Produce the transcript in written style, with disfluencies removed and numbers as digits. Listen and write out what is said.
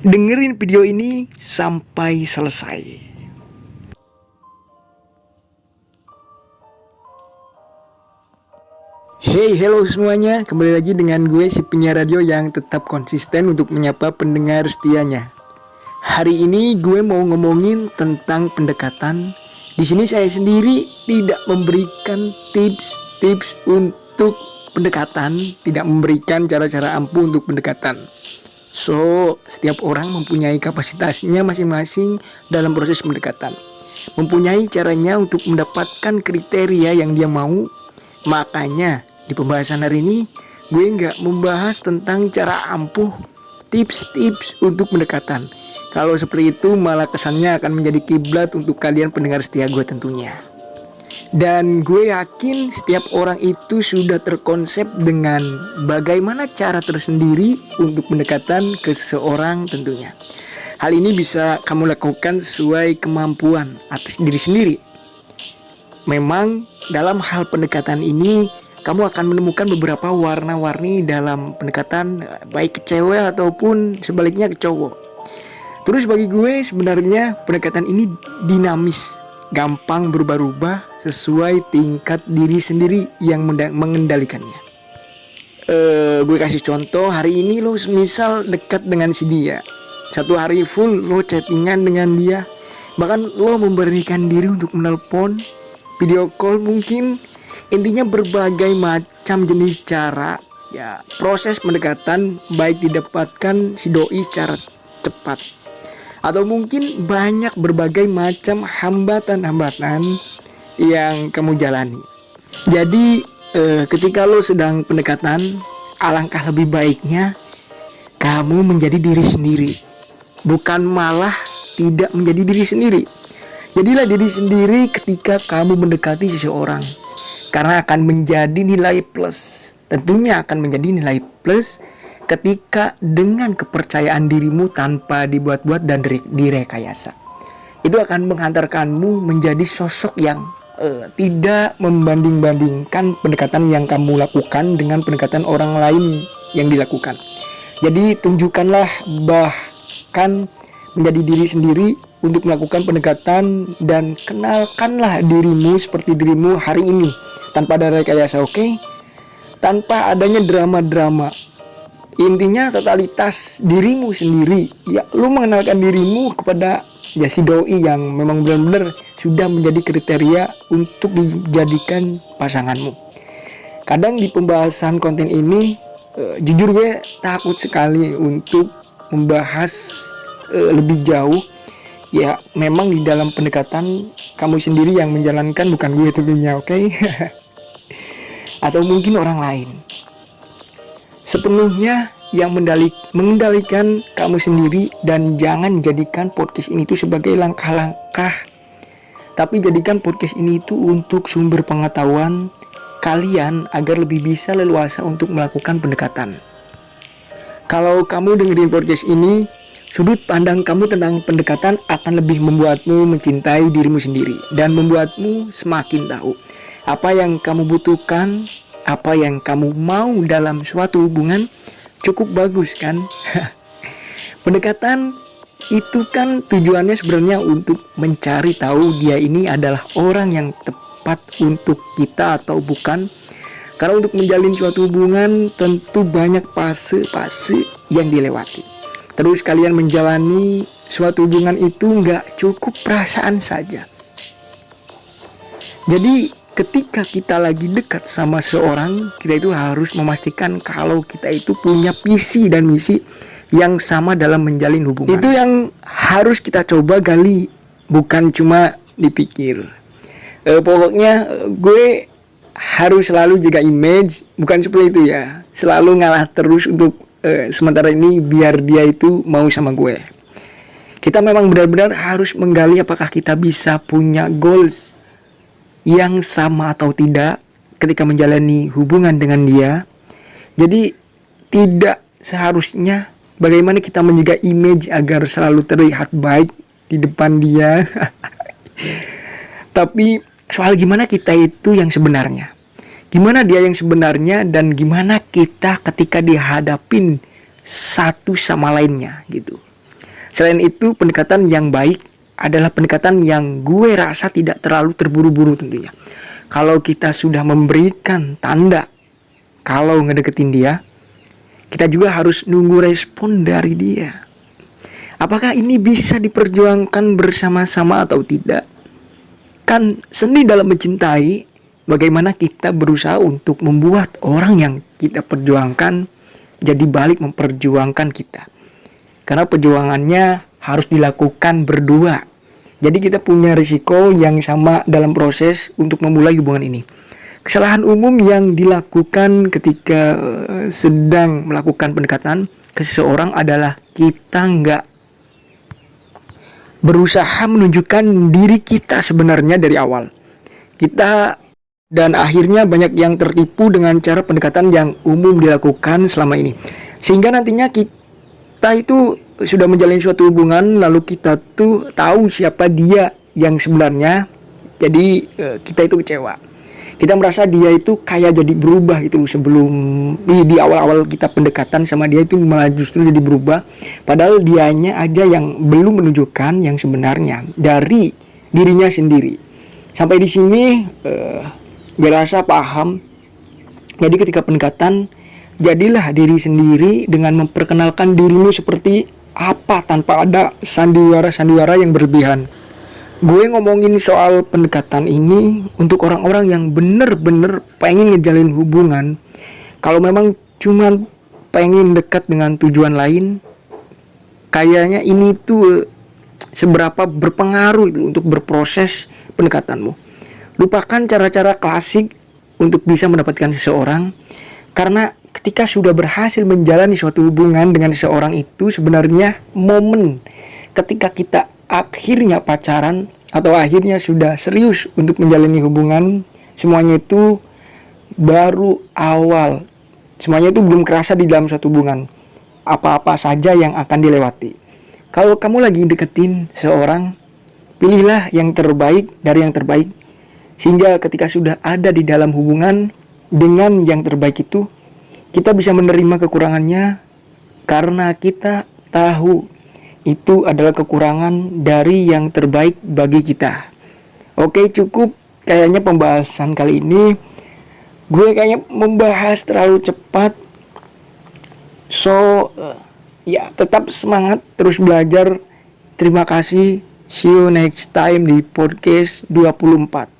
Dengerin video ini sampai selesai. Hey, hello semuanya. Kembali lagi dengan gue, si penyiar radio yang tetap konsisten untuk menyapa pendengar setianya. Hari ini gue mau ngomongin tentang pendekatan. Di sini saya sendiri tidak memberikan tips-tips untuk pendekatan, tidak memberikan cara-cara ampuh untuk pendekatan. So, setiap orang mempunyai kapasitasnya masing-masing dalam proses pendekatan. Mempunyai caranya untuk mendapatkan kriteria yang dia mau. Makanya, di pembahasan hari ini, gue nggak membahas tentang cara ampuh, tips-tips untuk pendekatan. Kalau seperti itu malah kesannya akan menjadi kiblat untuk kalian pendengar setia gue tentunya. Dan gue yakin setiap orang itu sudah terkonsep dengan bagaimana cara tersendiri untuk pendekatan ke seseorang tentunya. Hal ini bisa kamu lakukan sesuai kemampuan atas diri sendiri. Memang dalam hal pendekatan ini kamu akan menemukan beberapa warna-warni dalam pendekatan, baik ke cewek ataupun sebaliknya ke cowok. Terus bagi gue sebenarnya pendekatan ini dinamis, gampang berubah-ubah sesuai tingkat diri sendiri yang mengendalikannya. Gue kasih contoh, hari ini lo misal dekat dengan si dia, satu hari full lo chattingan dengan dia, bahkan lo memberikan diri untuk menelpon, video call mungkin. Intinya berbagai macam jenis cara, ya proses pendekatan baik didapatkan si doi secara cepat, atau mungkin banyak berbagai macam hambatan-hambatan yang kamu jalani. Jadi ketika lo sedang pendekatan, alangkah lebih baiknya kamu menjadi diri sendiri, bukan malah tidak menjadi diri sendiri. Jadilah diri sendiri ketika kamu mendekati seseorang, karena akan menjadi nilai plus. Tentunya akan menjadi nilai plus ketika dengan kepercayaan dirimu tanpa dibuat-buat dan direkayasa. Itu akan menghantarkanmu menjadi sosok yang tidak membanding-bandingkan pendekatan yang kamu lakukan dengan pendekatan orang lain yang dilakukan. Jadi tunjukkanlah, bahkan menjadi diri sendiri untuk melakukan pendekatan, dan kenalkanlah dirimu seperti dirimu hari ini tanpa ada rekayasa, oke? Tanpa adanya drama-drama. Intinya totalitas dirimu sendiri. Ya, lu mengenalkan dirimu kepada ya si doi yang memang benar-benar sudah menjadi kriteria untuk dijadikan pasanganmu. Kadang di pembahasan konten ini jujur gue takut sekali untuk membahas lebih jauh. Ya memang di dalam pendekatan kamu sendiri yang menjalankan, bukan gue tentunya, oke? Atau mungkin orang lain. Sepenuhnya yang mengendalikan kamu sendiri, dan jangan jadikan podcast ini tuh sebagai langkah-langkah, tapi jadikan podcast ini tuh untuk sumber pengetahuan kalian agar lebih bisa leluasa untuk melakukan pendekatan. Kalau kamu dengerin podcast ini, sudut pandang kamu tentang pendekatan akan lebih membuatmu mencintai dirimu sendiri dan membuatmu semakin tahu apa yang kamu butuhkan, apa yang kamu mau dalam suatu hubungan. Cukup bagus kan? Pendekatan itu kan tujuannya sebenarnya untuk mencari tahu dia ini adalah orang yang tepat untuk kita atau bukan. Karena untuk menjalin suatu hubungan tentu banyak fase-fase yang dilewati. Terus kalian menjalani suatu hubungan itu nggak cukup perasaan saja. Jadi ketika kita lagi dekat sama seorang, kita itu harus memastikan kalau kita itu punya visi dan misi yang sama dalam menjalin hubungan. Itu yang harus kita coba gali, bukan cuma dipikir. Pokoknya gue harus selalu jaga image, bukan seperti itu ya. Selalu ngalah terus untuk sementara ini biar dia itu mau sama gue. Kita memang benar-benar harus menggali apakah kita bisa punya goals yang sama atau tidak ketika menjalani hubungan dengan dia. Jadi tidak seharusnya bagaimana kita menjaga image agar selalu terlihat baik di depan dia. Tapi soal gimana kita itu yang sebenarnya. Gimana dia yang sebenarnya dan gimana kita ketika dihadapin satu sama lainnya gitu. Selain itu, pendekatan yang baik adalah pendekatan yang gue rasa tidak terlalu terburu-buru tentunya. Kalau kita sudah memberikan tanda kalau ngedeketin dia, kita juga harus nunggu respon dari dia. Apakah ini bisa diperjuangkan bersama-sama atau tidak? Kan seni dalam mencintai, bagaimana kita berusaha untuk membuat orang yang kita perjuangkan jadi balik memperjuangkan kita. Karena perjuangannya harus dilakukan berdua. Jadi kita punya risiko yang sama dalam proses untuk memulai hubungan ini. Kesalahan umum yang dilakukan ketika sedang melakukan pendekatan ke seseorang adalah kita nggak berusaha menunjukkan diri kita sebenarnya dari awal. Dan akhirnya banyak yang tertipu dengan cara pendekatan yang umum dilakukan selama ini. Sehingga nantinya kita itu sudah menjalin suatu hubungan, lalu kita tuh tahu siapa dia yang sebenarnya. Jadi kita itu kecewa. Kita merasa dia itu kayak jadi berubah gitu loh, sebelum di awal-awal kita pendekatan sama dia itu malah justru jadi berubah. Padahal dianya aja yang belum menunjukkan yang sebenarnya dari dirinya sendiri. Sampai di sini gue rasa paham. Jadi ketika pendekatan, jadilah diri sendiri dengan memperkenalkan dirimu seperti apa tanpa ada sandiwara-sandiwara yang berlebihan. Gue ngomongin soal pendekatan ini untuk orang-orang yang bener-bener pengen ngejalin hubungan. Kalau memang cuman pengen dekat dengan tujuan lain, kayaknya ini tuh seberapa berpengaruh itu untuk berproses pendekatanmu. Lupakan cara-cara klasik untuk bisa mendapatkan seseorang, karena ketika sudah berhasil menjalani suatu hubungan dengan seseorang itu, sebenarnya momen ketika kita akhirnya pacaran atau akhirnya sudah serius untuk menjalani hubungan, semuanya itu baru awal. Semuanya itu belum kerasa di dalam suatu hubungan. Apa-apa saja yang akan dilewati. Kalau kamu lagi deketin seseorang, pilihlah yang terbaik dari yang terbaik. Sehingga ketika sudah ada di dalam hubungan dengan yang terbaik itu, kita bisa menerima kekurangannya karena kita tahu itu adalah kekurangan dari yang terbaik bagi kita. Oke, cukup kayaknya pembahasan kali ini. Gue kayaknya membahas terlalu cepat. So, ya tetap semangat, terus belajar. Terima kasih. See you next time di podcast 24.